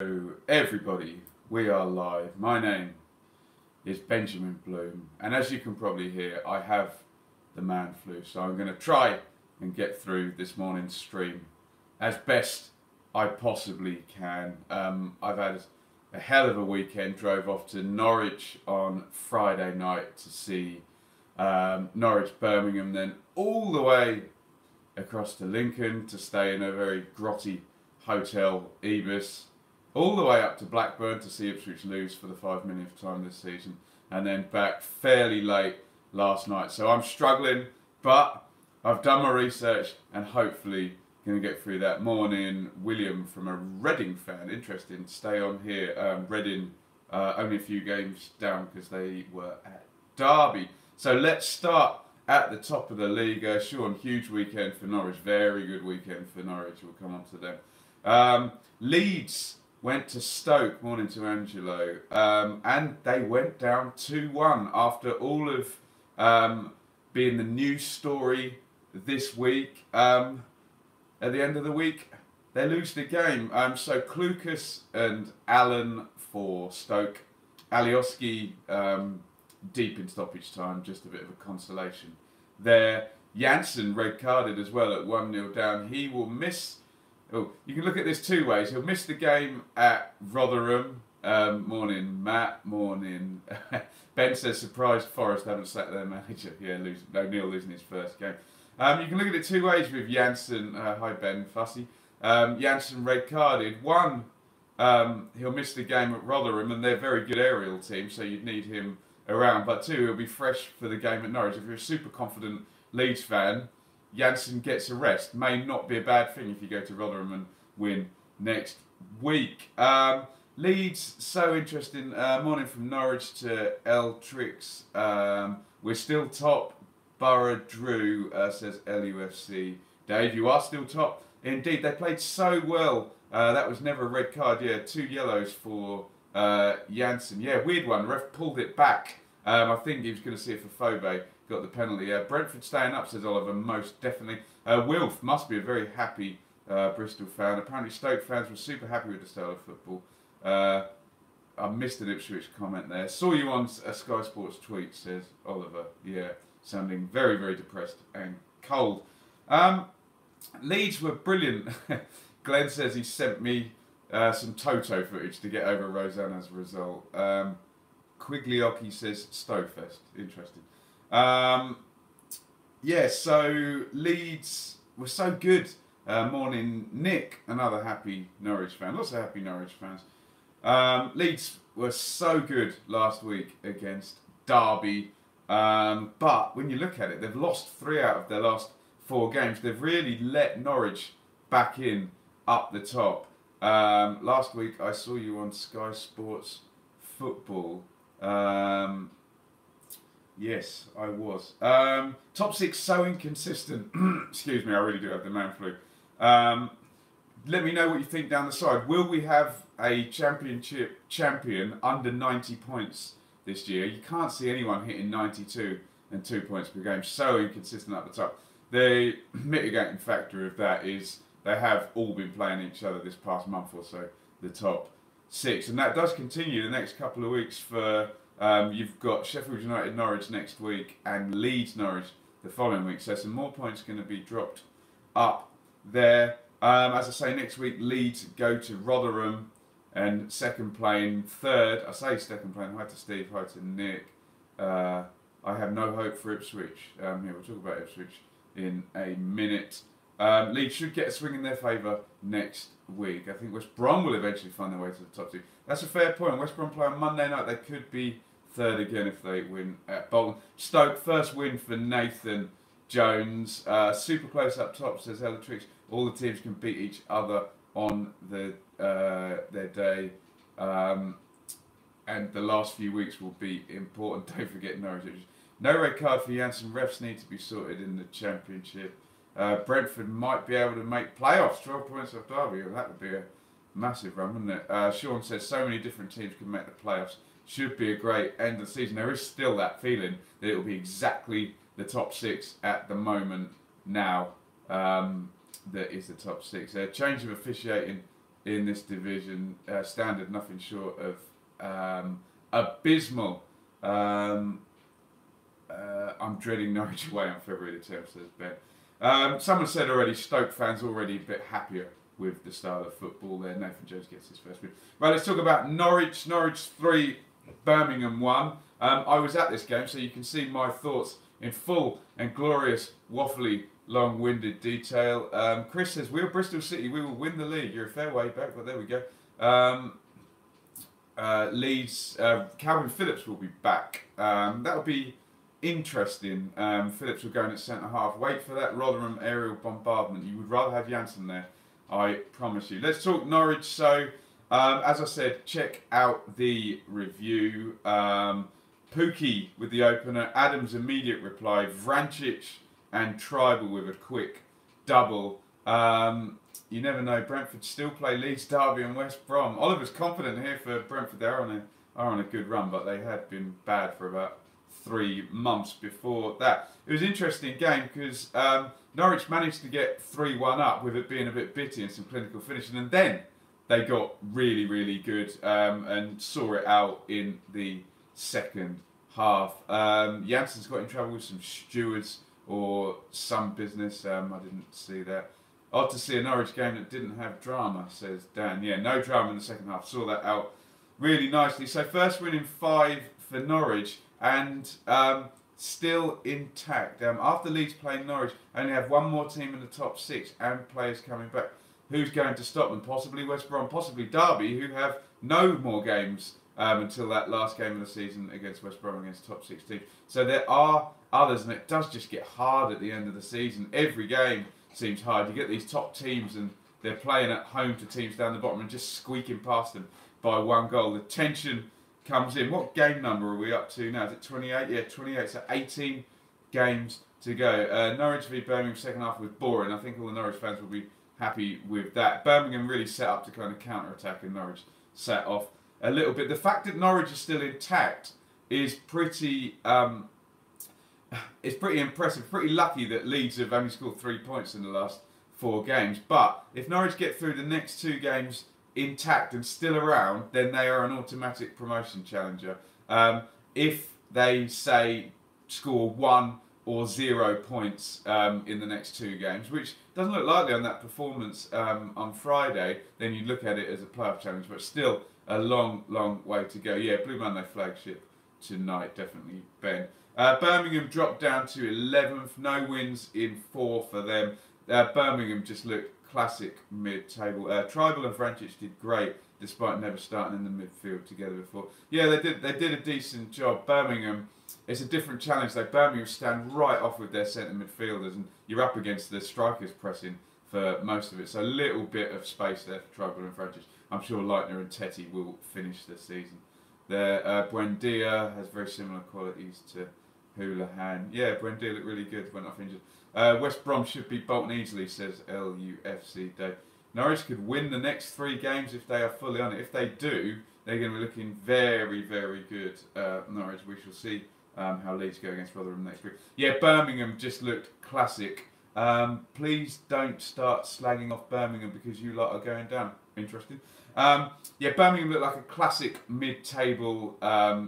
Hello everybody, we are live. My name is Benjamin Bloom, and as you can probably hear, I have the man flu, so I'm going to try and get through this morning's stream as best I possibly can. I've had a hell of a weekend, drove off to Norwich on Friday night to see Norwich Birmingham, then all the way across to Lincoln to stay in a very grotty hotel, Ibis, all the way up to Blackburn to see Ipswich lose for the 5 millionth time this season, and then back fairly late last night. So I'm struggling, but I've done my research and hopefully going to get through that. Morning, William from a Reading fan. Interesting, stay on here. Reading only a few games down because they were at Derby. So let's start at the top of the league. Sean, huge weekend for Norwich. Very good weekend for Norwich. We'll come on to them. Leeds went to Stoke, morning to Angelo, and they went down 2-1 after all of being the news story this week. At the end of the week, they lose the game. So Klukas and Allen for Stoke. Alioski deep in stoppage time, just a bit of a consolation there. Janssen red carded as well at 1-0 down. He will miss. Oh, you can look at this two ways. He'll miss the game at Rotherham. Morning, Matt. Morning. Ben says, surprised Forest haven't sacked their manager. Yeah, O'Neill losing his first game. You can look at it two ways with Janssen. Hi, Ben. Fussy. Janssen red carded. One, he'll miss the game at Rotherham, and they're a very good aerial team, so you'd need him around. But two, he'll be fresh for the game at Norwich. If you're a super confident Leeds fan, Janssen gets a rest. May not be a bad thing if you go to Rotherham and win next week. Leeds, so interesting. Morning from Norwich to L Trix. We're still top. Borough Drew says LUFC. Dave, you are still top. Indeed, they played so well. That was never a red card. Yeah, 2 yellows for Janssen. Yeah, weird one. Ref pulled it back. I think he was going to see it for Phobe. Got the penalty. Brentford staying up, says Oliver, most definitely. Wilf must be a very happy Bristol fan. Apparently Stoke fans were super happy with the style of football. I missed an Ipswich comment there. Saw you on a Sky Sports tweet, says Oliver. Yeah, sounding very, very depressed and cold. Leeds were brilliant. Glenn says he sent me some Toto footage to get over Rosanna's result. Quiglioki says Stowfest. Interesting. Yeah, so Leeds were so good. Morning, Nick, another happy Norwich fan. Lots of happy Norwich fans. Leeds were so good last week against Derby. But when you look at it, they've lost 3 out of their last 4 games. They've really let Norwich back in up the top. Last week I saw you on Sky Sports Football. Yes, I was. Top 6 so inconsistent. Excuse me, I really do have the man flu. Let me know what you think down the side. Will we have a championship champion under 90 points this year? You can't see anyone hitting 92 and 2 points per game. So inconsistent up the top. The mitigating factor of that is they have all been playing each other this past month or so, the top 6. And that does continue the next couple of weeks for... you've got Sheffield United Norwich next week and Leeds Norwich the following week. So some more points going to be dropped up there. As I say, next week Leeds go to Rotherham and second playing. Third, I say second playing. Hi to Steve, hi to Nick. I have no hope for Ipswich. Here, we'll talk about Ipswich in a minute. Leeds should get a swing in their favour next week. I think West Brom will eventually find their way to the top 2. That's a fair point. West Brom play on Monday night. They could be third again if they win at Bolton. Stoke, first win for Nathan Jones. Super close up top, says Elatrix. All the teams can beat each other on their day. And the last few weeks will be important. Don't forget Norwich. No red card for Janssen. Refs need to be sorted in the Championship. Brentford might be able to make playoffs. 12 points off Derby. That would be a massive run, wouldn't it? Sean says so many different teams can make the playoffs. Should be a great end of the season. There is still that feeling that it will be exactly the top 6 at the moment now. That is the top 6. Change of officiating in this division. Standard, nothing short of abysmal. I'm dreading Norwich away on February the 10th, says Ben. Someone said already, Stoke fans already a bit happier with the style of football there. Nathan Jones gets his first win. Right, let's talk about Norwich. Norwich 3, Birmingham 1. I was at this game, so you can see my thoughts in full and glorious, waffly, long-winded detail. Chris says, we're Bristol City, we will win the league. You're a fair way back, but there we go. Leeds, Calvin Phillips will be back. That'll be interesting. Phillips will go in at centre-half. Wait for that Rotherham aerial bombardment. You would rather have Janssen there, I promise you. Let's talk Norwich. So, as I said, check out the review. Pookie with the opener, Adams' immediate reply, Vrancic and Tribal with a quick double. You never know, Brentford still play Leeds, Derby and West Brom. Oliver's confident here for Brentford. They are on a good run, but they had been bad for about 3 months before that. It was an interesting game because Norwich managed to get 3-1 up with it being a bit bitty and some clinical finishing, and then they got really, really good and saw it out in the second half. Janssen's got in trouble with some stewards or some business. I didn't see that. Odd to see a Norwich game that didn't have drama, says Dan. Yeah, no drama in the second half. Saw that out really nicely. So first win in 5 for Norwich and still intact. After Leeds playing Norwich, only have one more team in the top 6 and players coming back. Who's going to stop them? Possibly West Brom, possibly Derby, who have no more games until that last game of the season against West Brom against top 6 teams. So there are others, and it does just get hard at the end of the season. Every game seems hard. You get these top teams and they're playing at home to teams down the bottom and just squeaking past them by 1 goal. The tension comes in. What game number are we up to now? Is it 28? Yeah, 28. So 18 games to go. Norwich v Birmingham second half was boring. I think all the Norwich fans will be happy with that. Birmingham really set up to kind of counter-attack and Norwich set off a little bit. The fact that Norwich is still intact is pretty impressive. Pretty lucky that Leeds have only scored 3 points in the last 4 games. But if Norwich get through the next 2 games intact and still around, then they are an automatic promotion challenger. If they, say, score 1 or 0 points in the next 2 games, which doesn't look likely on that performance on Friday, then you look at it as a playoff challenge, but still a long, long way to go. Yeah, Blue Monday flagship tonight, definitely, Ben. Birmingham dropped down to 11th, no wins in 4 for them. Birmingham just looked classic mid-table. Tribal and Vrancic did great, despite never starting in the midfield together before. Yeah, they did a decent job. Birmingham, it's a different challenge. Birmingham stand right off with their centre midfielders, and you're up against the strikers pressing for most of it. So a little bit of space there for Tribal and Vrancic. I'm sure Leitner and Tetty will finish the season. There, Buendia has very similar qualities to Houlihan. Yeah, Buendia looked really good, went off injured. West Brom should beat Bolton easily, says LUFC Dave. Norwich could win the next 3 games if they are fully on it. If they do, they're going to be looking very, very good. Norwich, we shall see how Leeds go against Rotherham next week. Yeah, Birmingham just looked classic. Please don't start slagging off Birmingham because you lot are going down. Interesting. Yeah, Birmingham look like a classic mid-table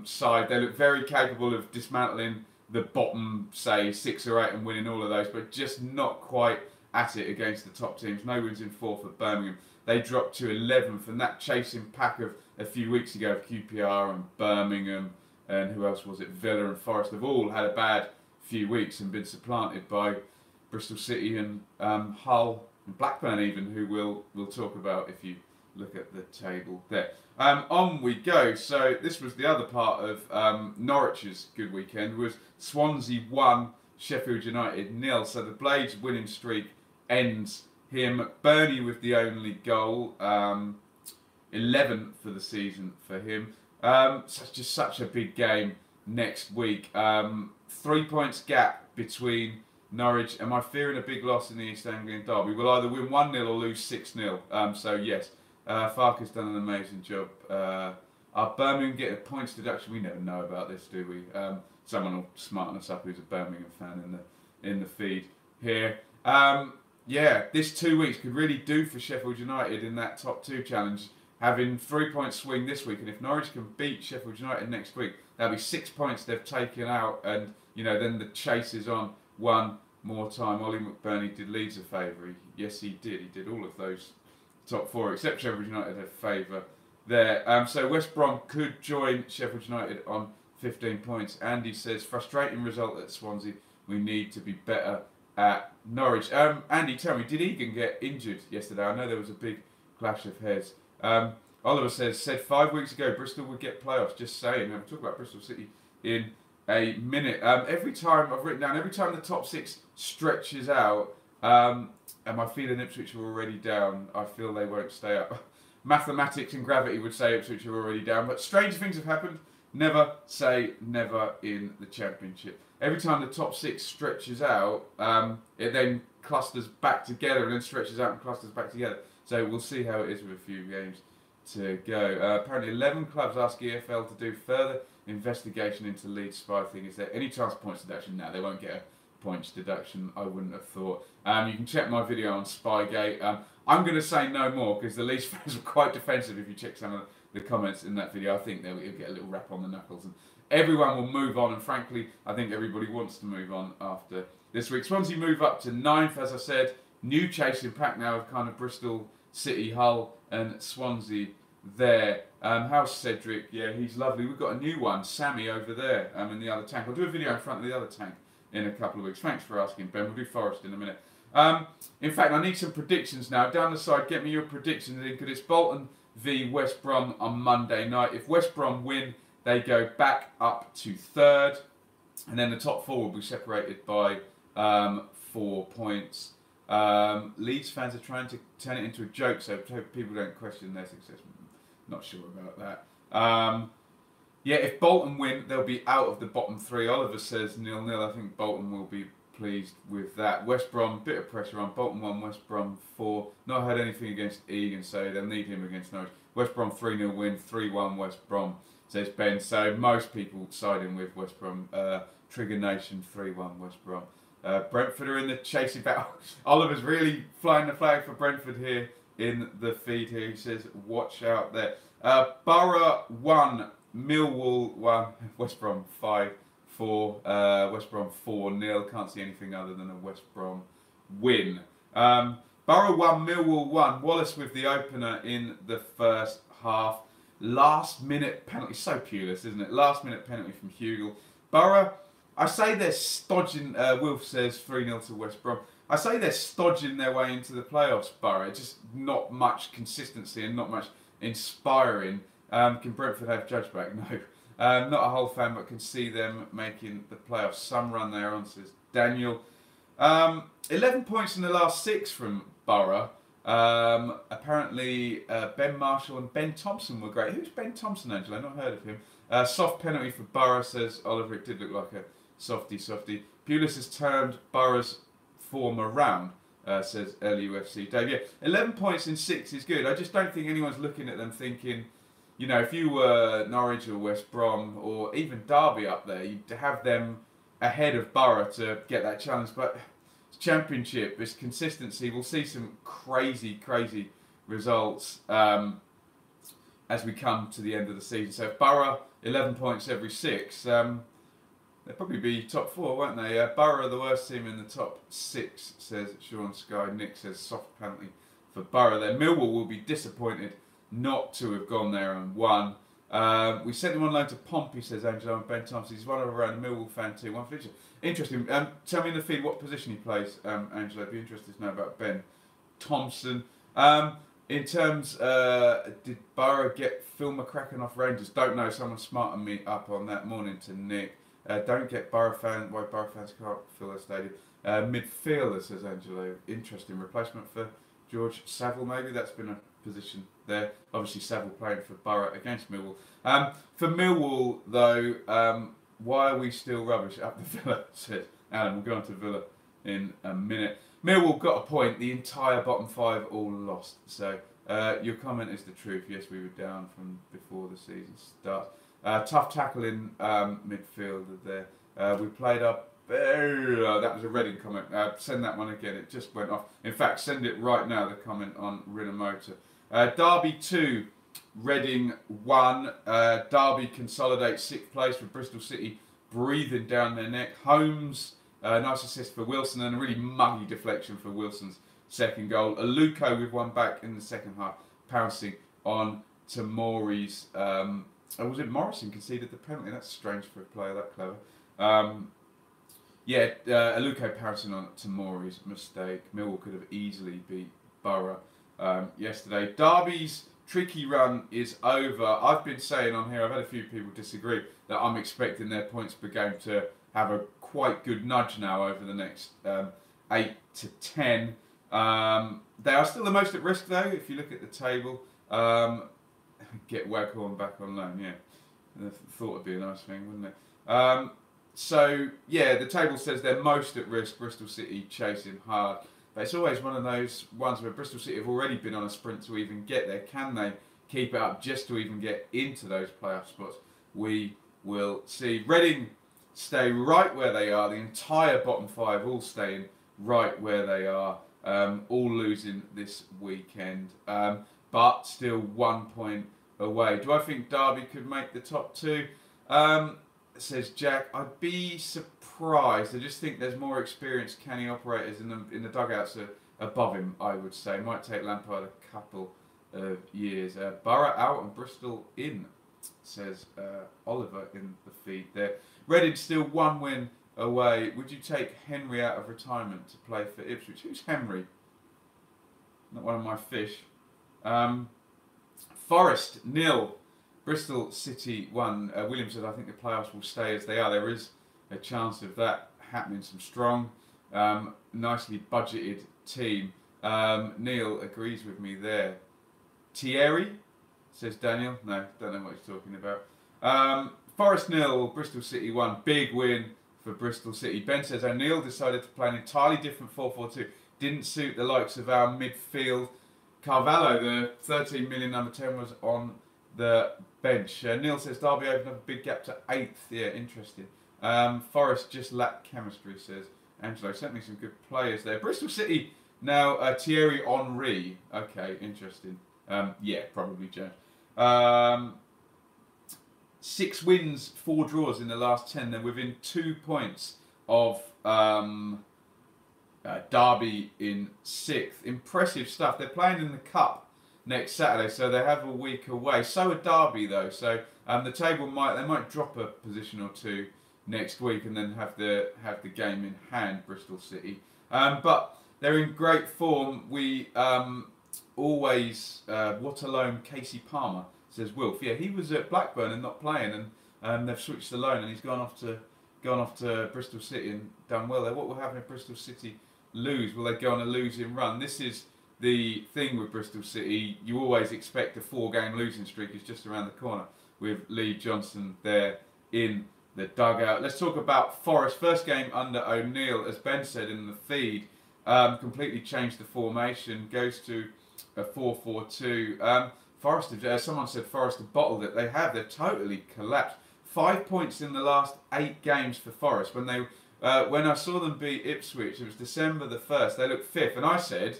side. They look very capable of dismantling the bottom, say, 6 or 8 and winning all of those, but just not quite at it against the top teams. No wins in 4 for Birmingham. They dropped to 11th, and that chasing pack of a few weeks ago of QPR and Birmingham and who else was it? Villa and Forest have all had a bad few weeks and been supplanted by Bristol City and Hull and Blackburn even, who we'll talk about if you look at the table there. On we go. So this was the other part of Norwich's good weekend, was Swansea 1, Sheffield United 0. So the Blades' winning streak ends here. McBurney with the only goal, 11th for the season for him. So just such a big game next week. 3 points gap between Norwich. Am I fearing a big loss in the East Anglian derby? We'll either win 1-0 or lose 6-0. So yes, Farke's done an amazing job. Are Birmingham getting a points deduction? We never know about this, do we? Someone will smarten us up who's a Birmingham fan in the feed here. yeah, this 2 weeks could really do for Sheffield United in that top 2 challenge, having 3-point swing this week, and if Norwich can beat Sheffield United next week, that'll be 6 points they've taken out, and then the chase is on one more time. Ollie McBurney did Leeds a favour. Yes, he did. He did all of those top 4, except Sheffield United a favour there. So West Brom could join Sheffield United on 15 points. Andy says, frustrating result at Swansea. We need to be better at Norwich. Andy, tell me, did Egan get injured yesterday? I know there was a big clash of heads. Oliver said 5 weeks ago Bristol would get playoffs. Just saying. We'll talk about Bristol City in a minute. Every time I've written down, every time the top 6 stretches out, and I feel Ipswich are already down, I feel they won't stay up. Mathematics and gravity would say Ipswich are already down, but strange things have happened. Never say never in the Championship. Every time the top 6 stretches out, it then clusters back together and then stretches out and clusters back together. So we'll see how it is with a few games to go. Apparently 11 clubs ask EFL to do further investigation into Leeds spy thing. Is there any chance of points deduction? No, they won't get a points deduction, I wouldn't have thought. You can check my video on Spygate. I'm going to say no more because the Leeds fans were quite defensive. If you check some of the comments in that video, I think they'll get a little rap on the knuckles and everyone will move on, and frankly I think everybody wants to move on after this week. Swansea move up to 9th, as I said. New chasing pack now of kind of Bristol City, Hull and Swansea there. How's Cedric? Yeah, he's lovely. We've got a new one, Sammy, over there in the other tank. I'll do a video in front of the other tank in a couple of weeks. Thanks for asking, Ben. We'll do Forest in a minute. In fact, I need some predictions now. Down the side, get me your predictions in, because it's Bolton v West Brom on Monday night. If West Brom win, they go back up to 3rd, and then the top 4 will be separated by 4 points. Leeds fans are trying to turn it into a joke, so people don't question their success. Not sure about that. Yeah, if Bolton win, they'll be out of the bottom 3. Oliver says 0-0. I think Bolton will be pleased with that. West Brom, bit of pressure on. Bolton 1, West Brom 4. Not heard anything against Egan, so they'll need him against Norwich. West Brom 3-0 win, 3-1 West Brom, says Ben. So most people siding with West Brom. Trigger Nation 3-1 West Brom. Brentford are in the chasing battle. Oliver's really flying the flag for Brentford here in the feed here. He says, watch out there. Borough 1, Millwall 1, West Brom 5-4, West Brom 4-0. Can't see anything other than a West Brom win. Borough 1, Millwall 1. Wallace with the opener in the first half. Last minute penalty. So Pulis, isn't it? Last minute penalty from Hugel. Borough, I say they're stodging. Wilf says 3-0 to West Brom. I say they're stodging their way into the playoffs, Borough. Just not much consistency and not much inspiring. Can Brentford have Judge back? No. Not a whole fan, but can see them making the playoffs. Some run there on, says Daniel. 11 points in the last 6 from Borough. Apparently Ben Marshall and Ben Thompson were great. Who's Ben Thompson, Angela? I've not heard of him. Soft penalty for Borough, says Oliver. It did look like a softy. Pulis has turned Borough's form around, says LUFC. Dave, yeah, 11 points in 6 is good. I just don't think anyone's looking at them thinking, if you were Norwich or West Brom or even Derby up there, you'd have them ahead of Borough to get that challenge. But it's Championship, it's consistency. We'll see some crazy results as we come to the end of the season. So if Borough 11 points every 6, they'll probably be top 4, won't they? Borough are the worst team in the top 6, says Sean Sky. Nick says soft penalty for Borough there. Millwall will be disappointed not to have gone there and won. We sent him on loan to Pompey, says Angelo, and Ben Thompson. He's one of around a Millwall fan too. One feature. Interesting. Tell me in the feed what position he plays, Angelo. I'd be interested to know about Ben Thompson. In terms, did Borough get Phil McCracken off Rangers? Don't know. Someone smartened me up on that. Morning to Nick. Don't get why Borough fans can't fill their stadium. Midfielder, says Angelo. Interesting replacement for George Saville, maybe. That's been a position there. Obviously, Saville playing for Borough against Millwall. For Millwall, though, why are we still rubbish up the Villa, says Alan. We'll go on to Villa in a minute. Millwall got a point. The entire bottom 5 all lost. So your comment is the truth. Yes, we were down from before the season starts. Tough tackle in midfield there. We played our That was a Reading comment. Send that one again. It just went off. In fact, send it right now. The comment on Rinamotor. Derby 2, Reading 1. Derby consolidates 6th place with Bristol City breathing down their neck. Holmes, nice assist for Wilson and a really muggy deflection for Wilson's second goal. Aluko with one back in the second half, pouncing on Tamori's. Was it Morrison conceded the penalty? That's strange for a player that clever. Aluko pouncing on Tamori's mistake. Millwall could have easily beat Borough yesterday. Derby's tricky run is over. I've been saying on here, I've had a few people disagree, that I'm expecting their points per game to have a quite good nudge now over the next 8 to 10. They are still the most at risk though, if you look at the table. Get Waghorn back on loan, yeah. I thought it'd be a nice thing, wouldn't it? The table says they're most at risk, Bristol City chasing hard. But it's always one of those ones where Bristol City have already been on a sprint to even get there. Can they keep it up just to even get into those playoff spots? We will see. Reading stay right where they are. The entire bottom 5 all staying right where they are. All losing this weekend. But still 1 point away. Do I think Derby could make the top 2? Says Jack. I'd be surprised. I just think there's more experienced canny operators in the dugouts above him, I would say. Might take Lampard a couple of years. Borough out and Bristol in, says Oliver in the feed there. Reading still 1 win away. Would you take Henry out of retirement to play for Ipswich? Who's Henry? Not one of my fish. Forest 0. Bristol City 1. Williams said, I think the playoffs will stay as they are. There is a chance of that happening. Some strong, nicely budgeted team. Neil agrees with me there. Thierry, says Daniel. No, don't know what he's talking about. Forest 0, Bristol City 1. Big win for Bristol City. Ben says O'Neill decided to play an entirely different 4-4-2. Didn't suit the likes of our midfield. Carvalho, the 13 million number 10, was on the bench. Neil says Derby opened up a big gap to 8th. Yeah, interesting. Forest just lacked chemistry, says Angelo. Certainly some good players there. Bristol City now Thierry Henry. Okay, interesting. Yeah, probably James. 6 wins, 4 draws in the last 10. They're within 2 points of Derby in 6th. Impressive stuff. They're playing in the Cup next Saturday, so they have a week away. So are Derby though. So the table might drop a position or 2 next week and then have the game in hand, Bristol City. But they're in great form. We always what alone Casey Palmer, says Wilf. Yeah, he was at Blackburn and not playing, and they've switched the loan and he's gone off to Bristol City and done well there. What will happen if Bristol City lose? Will they go on a losing run? This is the thing with Bristol City. You always expect a 4-game losing streak is just around the corner with Lee Johnson there in the dugout. Let's talk about Forest. First game under O'Neill, as Ben said in the feed, completely changed the formation, goes to a 4-4-2. Forest, someone said Forest have bottled it. They have. They've totally collapsed. 5 points in the last 8 games for Forest. When I saw them beat Ipswich, it was December the 1st. They looked 5th, and I said,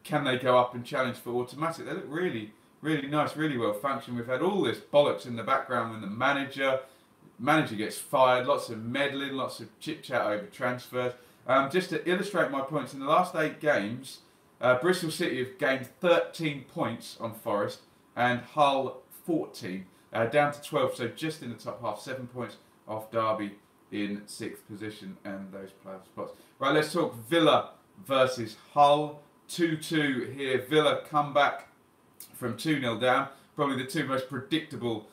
can they go up and challenge for automatic? They look really, really nice, really well functioned. We've had all this bollocks in the background when the manager gets fired, lots of meddling, lots of chit-chat over transfers. Just to illustrate my points, in the last 8 games, Bristol City have gained 13 points on Forest and Hull 14, down to 12, so just in the top half, 7 points off Derby in 6th position and those playoff spots. Right, let's talk Villa versus Hull. 2-2 here. Villa come back from 2-0 down. Probably the 2 most predictable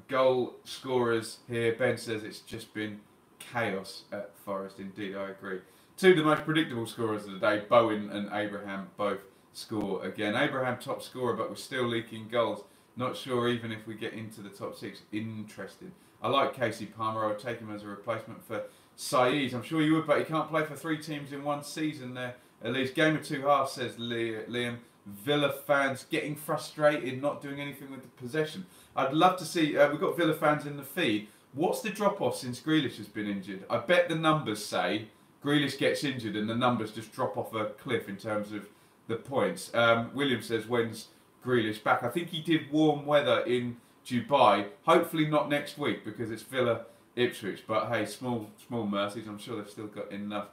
goal scorers here. Ben says it's just been chaos at Forest. Indeed, I agree. 2 of the most predictable scorers of the day, Bowen and Abraham, both score again. Abraham top scorer, but we're still leaking goals. Not sure even if we get into the top 6. Interesting. I like Casey Palmer. I would take him as a replacement for Saeed. I'm sure you would, but he can't play for 3 teams in one season there. At least game of 2 halves, says Liam. Villa fans getting frustrated, not doing anything with the possession. I'd love to see, we've got Villa fans in the feed. What's the drop-off since Grealish has been injured? I bet the numbers say Grealish gets injured and the numbers just drop off a cliff in terms of the points. William says, when's Grealish back? I think he did warm weather in Dubai. Hopefully not next week because it's Villa Ipswich. But hey, small mercies. I'm sure they've still got enough.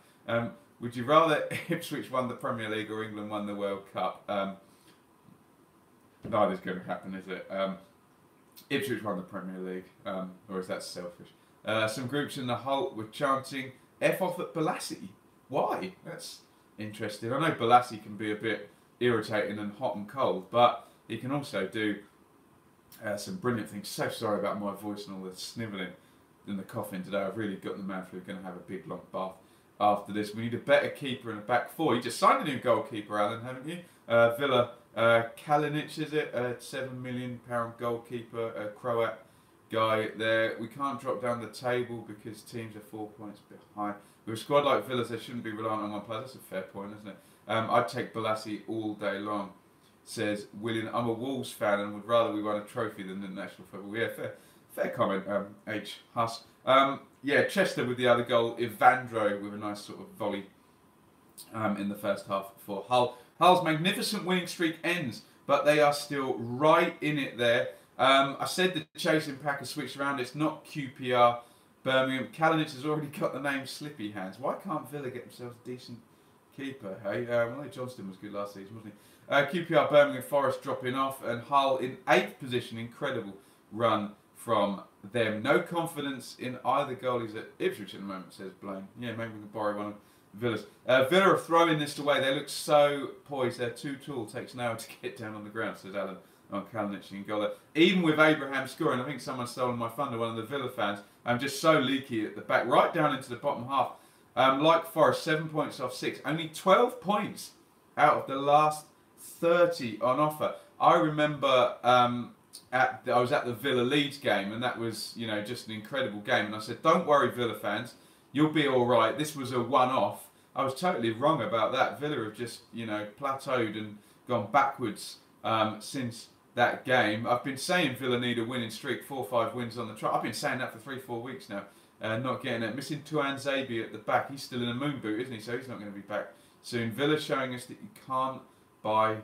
Would you rather Ipswich won the Premier League or England won the World Cup? Neither's going to happen, is it? Ipswich won the Premier League, or is that selfish? Some groups in the Hull were chanting F off at Balassi. Why? That's interesting. I know Balassi can be a bit irritating and hot and cold, but he can also do some brilliant things. So sorry about my voice and all the snivelling and the coughing today. I've really got the man flu. Going to have a big long bath after this. We need a better keeper in a back four. You just signed a new goalkeeper, Alan, haven't you? Villa, Kalinic, is it? A £7 million goalkeeper, a Croat guy there. We can't drop down the table because teams are 4 points behind. With a squad like Villa's, they shouldn't be reliant on one player. That's a fair point, isn't it? I'd take Balassi all day long, says William. I'm a Wolves fan and would rather we won a trophy than the national football. Yeah, fair comment, H. Huss. Yeah, Chester with the other goal. Evandro with a nice sort of volley in the first half for Hull. Hull's magnificent winning streak ends, but they are still right in it there. I said the chasing pack has switched around. It's not QPR Birmingham. Kalinic has already got the name Slippy Hands. Why can't Villa get themselves a decent keeper? Hey, well, Johnston was good last season, wasn't he? QPR Birmingham Forest dropping off, and Hull in 8th position. Incredible run from them. No confidence in either goalies at Ipswich at the moment, says Blaine. Yeah, maybe we can borrow one of Villa's. Villa are throwing this away. They look so poised. They're too tall. Takes an hour to get down on the ground, says Alan on Kalinic and Gola. Even with Abraham scoring, I think someone's stolen my thunder, one of the Villa fans. I'm just so leaky at the back, right down into the bottom half. Like Forest, 7 points off 6. Only 12 points out of the last 30 on offer. I remember I was at the Villa Leeds game, and that was, you know, just an incredible game. And I said, don't worry, Villa fans, you'll be all right. This was a one-off. I was totally wrong about that. Villa have just, you know, plateaued and gone backwards since that game. I've been saying Villa need a winning streak, 4 or 5 wins on the trot. I've been saying that for 3-4 weeks now. Not getting it. Missing Tuan Zabi at the back. He's still in a moon boot, isn't he? So he's not going to be back soon. Villa showing us that you can't buy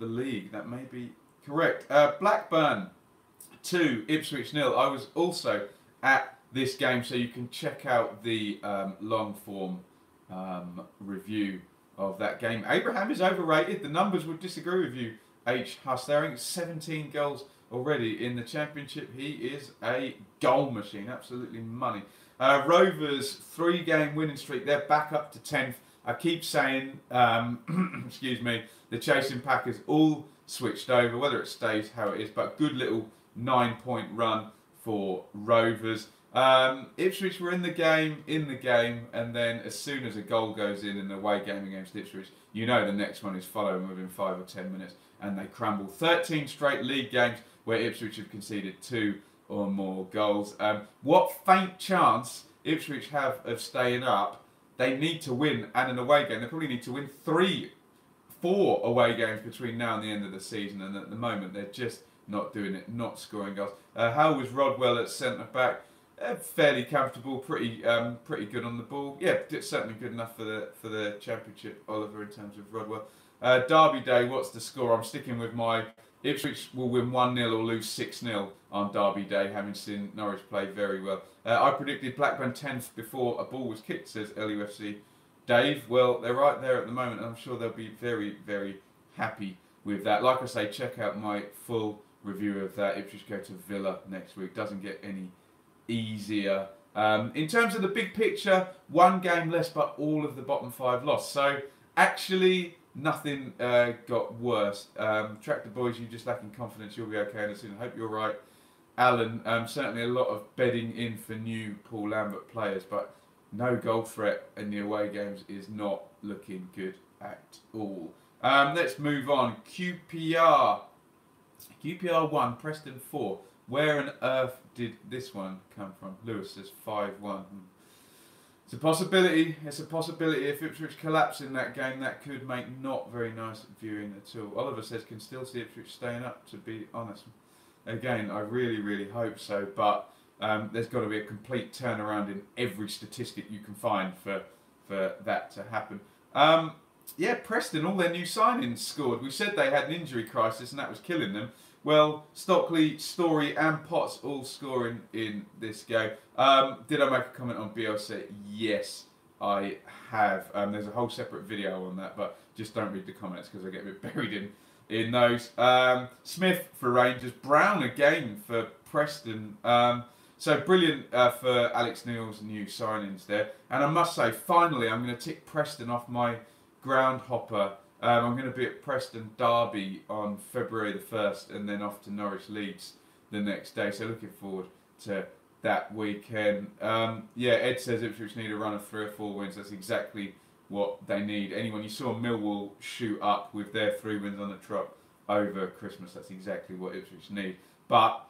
the league. That may be correct. Blackburn 2, Ipswich 0. I was also at this game, so you can check out the long form review of that game. Abraham is overrated. The numbers would disagree with you, H. Huss. They're having 17 goals already in the Championship. He is a goal machine. Absolutely money. Rovers 3-game winning streak. They're back up to 10th. I keep saying, excuse me, the chasing pack is all switched over, whether it stays how it is, but good little 9-point run for Rovers. Ipswich were in the game, and then as soon as a goal goes in an away game against Ipswich, you know the next one is following within 5 or 10 minutes, and they crumble. 13 straight league games where Ipswich have conceded 2 or more goals. What faint chance Ipswich have of staying up? They need to win and an away game. They probably need to win 3-4 away games between now and the end of the season, and at the moment they're just not doing it, not scoring goals. How was Rodwell at centre back? Fairly comfortable, pretty good on the ball. Yeah, it's certainly good enough for the Championship, Oliver, in terms of Rodwell. Derby Day, what's the score? I'm sticking with my Ipswich will win 1-0 or lose 6-0 on Derby Day, having seen Norwich play very well. I predicted Blackburn 10th before a ball was kicked, says LUFC Dave. Well, they're right there at the moment, and I'm sure they'll be very, very happy with that. Like I say, check out my full review of that. Ipswich go to Villa next week. Doesn't get any easier. In terms of the big picture, 1 game less, but all of the bottom 5 lost. So actually, nothing got worse. Tractor boys, you're just lacking confidence. You'll be okay in a soon. I hope you're right, Alan. Certainly a lot of bedding in for new Paul Lambert players, but no goal threat in the away games is not looking good at all. Let's move on. QPR 1, Preston 4. Where on earth did this one come from? Lewis says 5-1. It's a possibility. It's a possibility. If Ipswich collapse in that game, that could make not very nice viewing at all. Oliver says, can still see Ipswich staying up, to be honest. Again, I really, really hope so. But There's got to be a complete turnaround in every statistic you can find for that to happen. Yeah, Preston, all their new signings scored. We said they had an injury crisis and that was killing them. Well, Stockley, Story and Potts all scoring in this game. Did I make a comment on Bielsa? Yes, I have. There's a whole separate video on that, but just don't read the comments because I get a bit buried in those. Smith for Rangers. Brown again for Preston. So brilliant for Alex Neil's new signings there. And I must say, finally, I'm going to tick Preston off my groundhopper. I'm going to be at Preston Derby on February the 1st and then off to Norwich Leeds the next day. So looking forward to that weekend. Yeah, Ed says Ipswich need a run of 3 or 4 wins. That's exactly what they need. You saw Millwall shoot up with their 3 wins on the trot over Christmas. That's exactly what Ipswich need. But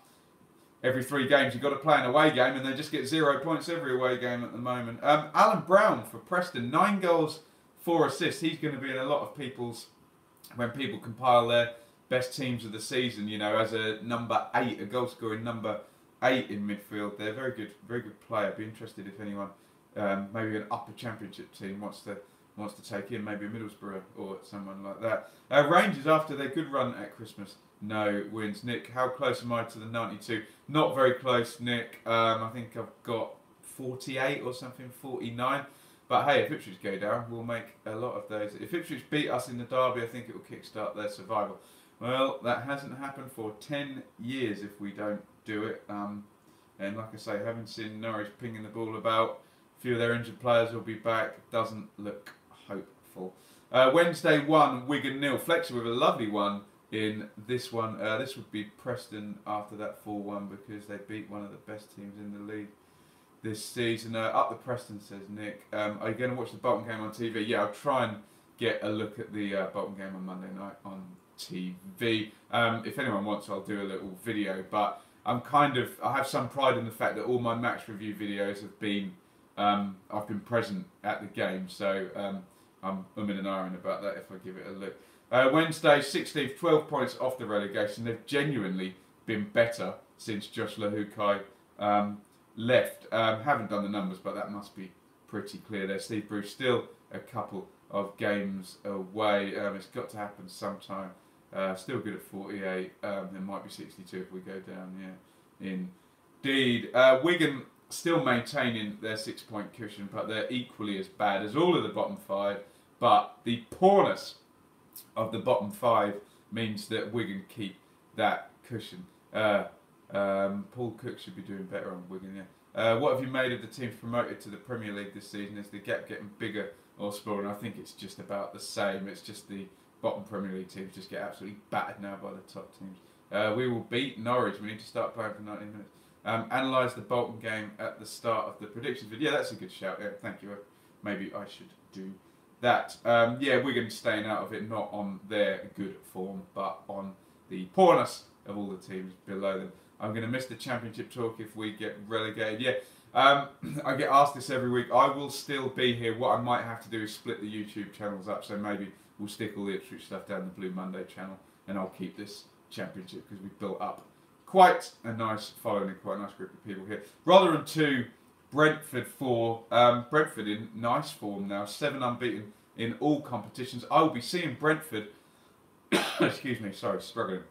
every 3 games you've got to play an away game and they just get 0 points every away game at the moment. Alan Brown for Preston, 9 goals, 4 assists. He's going to be in a lot of people's, when people compile their best teams of the season, you know, as a number 8, a goal scoring number 8 in midfield. They're very good player. Be interested if anyone, maybe an upper championship team wants to take in, maybe a Middlesbrough or someone like that. Rangers, after their good run at Christmas, no wins. Nick, how close am I to the 92? Not very close, Nick. I think I've got 48 or something, 49. But hey, if Ipswich go down, we'll make a lot of those. If Ipswich beat us in the derby, I think it will kickstart their survival. Well, that hasn't happened for 10 years if we don't do it. And like I say, haven't seen Norwich pinging the ball about. A few of their injured players will be back. Doesn't look hopeful. Wednesday 1, Wigan 0. Fletcher with a lovely one in this one. This would be Preston after that 4-1 because they beat one of the best teams in the league this season. Up the Preston, says Nick. Are you going to watch the Bolton game on TV? Yeah, I'll try and get a look at the Bolton game on Monday night on TV. If anyone wants, I'll do a little video. But I have some pride in the fact that all my match review videos have been, I've been present at the game. So I'm in an iron about that if I give it a look. Wednesday, 16th, 12 points off the relegation. They've genuinely been better since Josh Lahukai left. Haven't done the numbers, but that must be pretty clear there. Steve Bruce still a couple of games away. It's got to happen sometime. Still good at 48. There might be 62 if we go down. Yeah, indeed. Wigan still maintaining their 6-point cushion, but they're equally as bad as all of the bottom 5. But the poorness of the bottom 5 means that Wigan keep that cushion. Paul Cook should be doing better on Wigan, yeah. What have you made of the teams promoted to the Premier League this season? Is the gap getting bigger or smaller? And I think it's just about the same. It's just the bottom Premier League teams just get absolutely battered now by the top teams. We will beat Norwich. We need to start playing for 90 minutes. Analyse the Bolton game at the start of the predictions video. Yeah, that's a good shout. Yeah, thank you. Maybe I should do that. Yeah, Wigan staying out of it, not on their good form, but on the poorness of all the teams below them. I'm going to miss the championship talk if we get relegated. Yeah, I get asked this every week. I will still be here. What I might have to do is split the YouTube channels up. So maybe we'll stick all the Ipswich stuff down the Blue Monday channel, and I'll keep this championship because we've built up quite a nice following and quite a nice group of people here. Rotherham 2, Brentford 4. Brentford in nice form now, 7 unbeaten in all competitions. I will be seeing Brentford. Excuse me, sorry, struggling.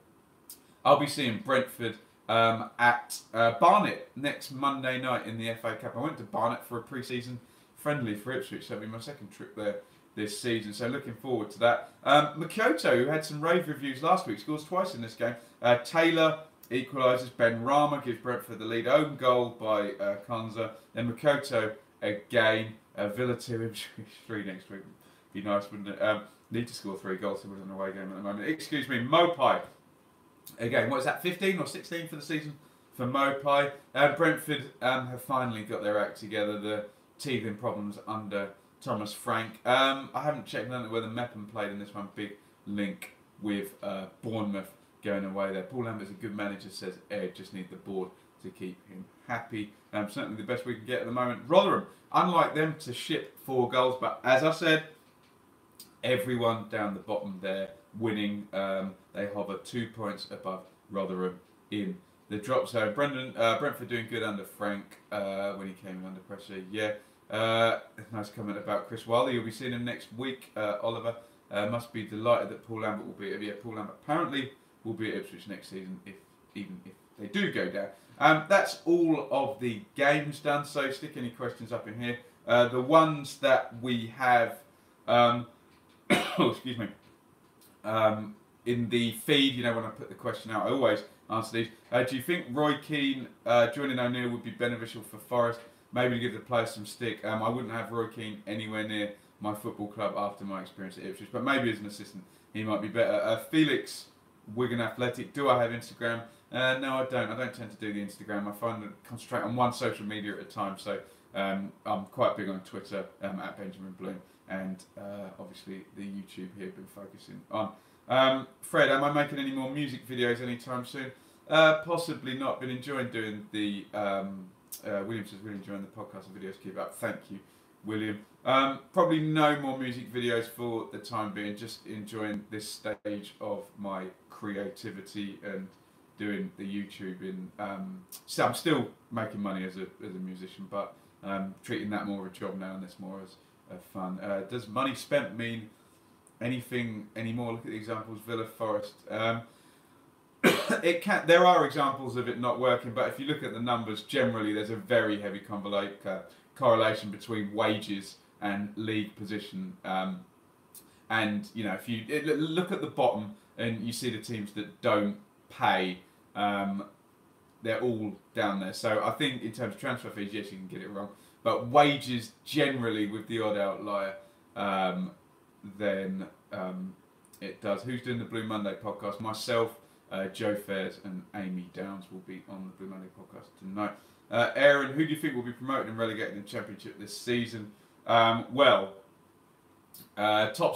I'll be seeing Brentford at Barnet next Monday night in the FA Cup. I went to Barnet for a pre-season friendly for Ipswich, so it'll be my second trip there this season, so looking forward to that. Makoto, who had some rave reviews last week, scores twice in this game. Taylor equalises, Ben Rama gives Brentford the lead, own goal by Konza, then Makoto again, Villa 2, Ipswich 3 next week. Be nice, wouldn't it? Need to score 3 goals, so we're on the away game at the moment. Excuse me, Mopai. Again, what is that, 15 or 16 for the season for Mopai? Brentford have finally got their act together. The teething problems under Thomas Frank. I haven't checked on whether Mepham played in this one. Big link with Bournemouth going away there. Paul Lambert's a good manager, says Ed. Just need the board to keep him happy. Certainly the best we can get at the moment. Rotherham, unlike them, to ship 4 goals. But as I said, everyone down the bottom there winning. They hover 2 points above Rotherham in the drop zone. Brentford doing good under Frank when he came under pressure. Yeah. Nice comment about Chris Wilder. You'll be seeing him next week. Oliver must be delighted that Paul Lambert will be. Yeah, Paul Lambert apparently will be at Ipswich next season, even if they do go down. That's all of the games done. So stick any questions up in here. The ones that we have, excuse me, in the feed. You know, when I put the question out, I always answer these. Do you think Roy Keane joining O'Neill would be beneficial for Forest? Maybe to give the players some stick. I wouldn't have Roy Keane anywhere near my football club after my experience at Ipswich, but maybe as an assistant he might be better. Felix, Wigan Athletic. Do I have Instagram? No, I don't. I don't tend to do the Instagram. I find that I concentrate on one social media at a time. So I'm quite big on Twitter at Benjamin Bloom, and obviously the YouTube here been focusing on. Fred, am I making any more music videos anytime soon? Possibly not. Been enjoying doing the. William says really enjoying the podcast and videos. Keep up. Thank you, William. Probably no more music videos for the time being. Just enjoying this stage of my creativity and doing the YouTube. So I'm still making money as a musician, but treating that more of a job now and this more as fun. Does money spent mean anything anymore? Look at the examples. Villa, Forest. It can. There are examples of it not working, but if you look at the numbers, generally there's a very heavy correlation between wages and league position. And you know, if you look at the bottom and you see the teams that don't pay, they're all down there. So I think in terms of transfer fees, yes, you can get it wrong, but wages generally, with the odd outlier, then it does. Who's doing the Blue Monday podcast? Myself. Joe Fairs and Amy Downs will be on the Blue Monday podcast tonight. Aaron, who do you think will be promoted and relegated in the Championship this season? Top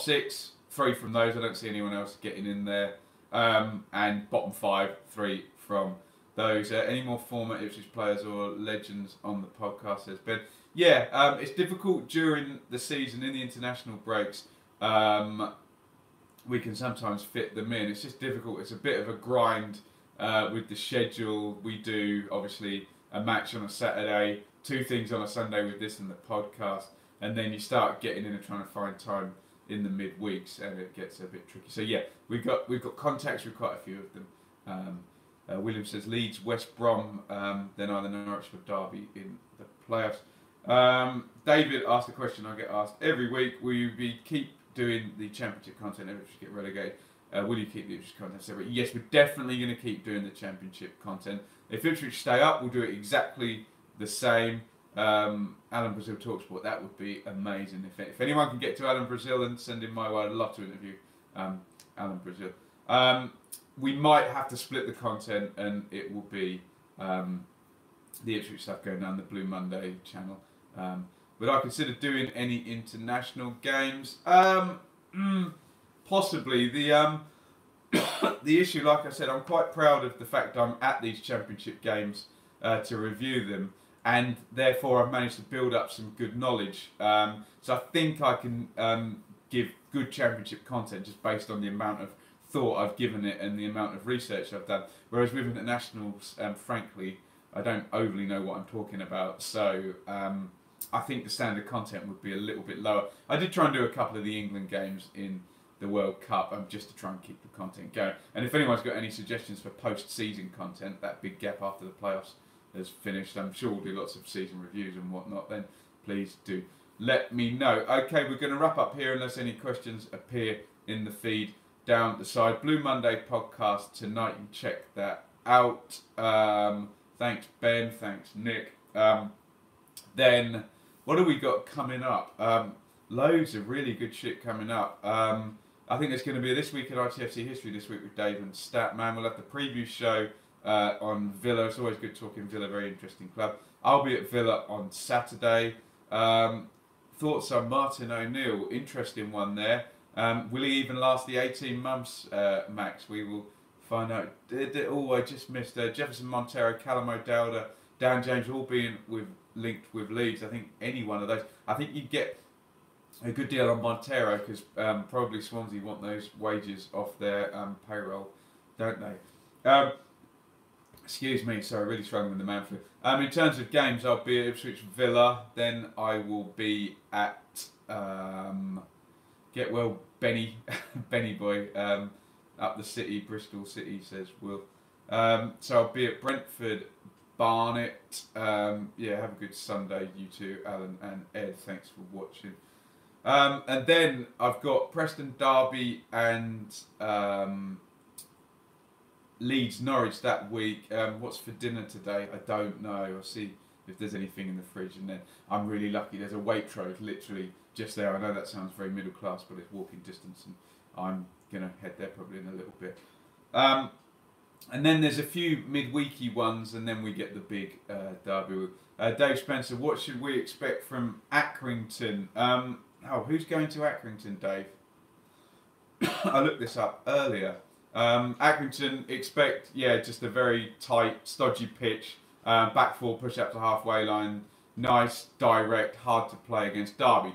6, 3 from those. I don't see anyone else getting in there. And bottom 5, 3 from those. Any more former Ipswich players or legends on the podcast? There's been. Yeah, it's difficult during the season in the international breaks. We can sometimes fit them in. It's just difficult. It's a bit of a grind with the schedule. We do, obviously, a match on a Saturday, 2 things on a Sunday with this and the podcast, and then you start getting in and trying to find time in the midweeks, and it gets a bit tricky. So yeah, we've got contacts with quite a few of them. William says Leeds, West Brom, then either Norwich or Derby in the playoffs. David asked a question I get asked every week. Will you keep doing the Championship content if Ipswich get relegated? Will you keep the Ipswich content separate? Yes, we're definitely going to keep doing the Championship content. If Ipswich stay up, we'll do it exactly the same. Alan Brazil Talksport, that would be amazing. If anyone can get to Alan Brazil and send him my way, I'd love to interview Alan Brazil. We might have to split the content, and it will be the Ipswich stuff going down the Blue Monday channel. Would I consider doing any international games? Possibly. The issue, like I said, I'm quite proud of the fact I'm at these Championship games to review them, and therefore I've managed to build up some good knowledge. So I think I can give good Championship content just based on the amount of thought I've given it and the amount of research I've done. Whereas with internationals, frankly, I don't overly know what I'm talking about. So I think the standard content would be a little bit lower. I did try and do a couple of the England games in the World Cup just to try and keep the content going. And if anyone's got any suggestions for post-season content, that big gap after the playoffs has finished, I'm sure we'll do lots of season reviews and whatnot, then please do let me know. Okay, we're going to wrap up here unless any questions appear in the feed down the side. Blue Monday podcast tonight, you check that out. Thanks Ben, thanks Nick. Then what have we got coming up? Loads of really good shit coming up. I think there's going to be This Week at ITFC History this week with Dave and Statman. We'll have the preview show on Villa. It's always good talking Villa, very interesting club. I'll be at Villa on Saturday. Thoughts on Martin O'Neill, interesting one there. Will he even last the 18 months, Max? We will find out. I just missed Jefferson Montero, Callum O'Dowda, Dan James, all being linked with Leeds. I think any one of those. I think you'd get a good deal on Montero because probably Swansea want those wages off their payroll, don't they? Excuse me, sorry, really struggling with the man flu. In terms of games, I'll be at Ipswich Villa. Then I will be at Get Well Benny, Benny Boy, up the city, Bristol City, says Will. So I'll be at Brentford Barnet. Yeah, have a good Sunday, you two, Alan and Ed. Thanks for watching. And then I've got Preston Derby and Leeds Norwich that week. What's for dinner today? I don't know. I'll see if there's anything in the fridge. And then I'm really lucky. There's a Waitrose literally just there. I know that sounds very middle class, but it's walking distance, and I'm gonna head there probably in a little bit. And then there's a few midweeky ones, and then we get the big derby. Dave Spencer, what should we expect from Accrington? Who's going to Accrington, Dave? I looked this up earlier. Accrington expect, just a very tight, stodgy pitch. Back four, push up to halfway line. Nice, direct, hard to play against Derby.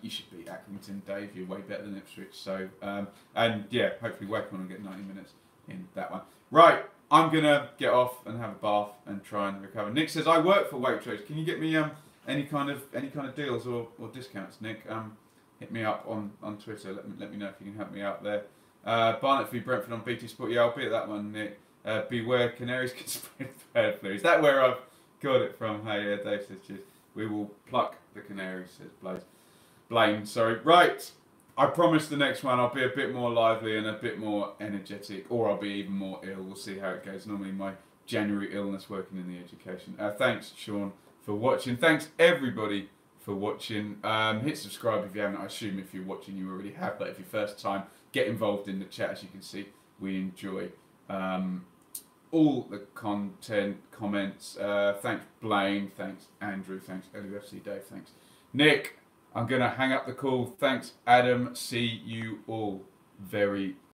You should beat Accrington, Dave. You're way better than Ipswich. So, hopefully Wakeman will get 90 minutes in that one. Right, I'm gonna get off and have a bath and try and recover. Nick says I work for Waitrose. Can you get me any kind of deals or discounts, Nick? Hit me up on Twitter. Let me know if you can help me out there. Barnet v Brentford on BT Sport. Yeah, I'll be at that one, Nick. Beware canaries can spread bird flu. Is that where I've got it from? Hey, Dave says cheers. We will pluck the canaries, says Blaine. Sorry. Right. I promise the next one I'll be a bit more lively and a bit more energetic, or I'll be even more ill. We'll see how it goes. Normally my January illness working in the education. Thanks, Sean, for watching. Thanks, everybody, for watching. Hit subscribe if you haven't. I assume if you're watching you already have, but if your first time, get involved in the chat. As you can see, we enjoy all the content, comments. Thanks, Blaine. Thanks, Andrew. Thanks, LUFC Dave. Thanks, Nick. I'm going to hang up the call. Thanks, Adam. See you all very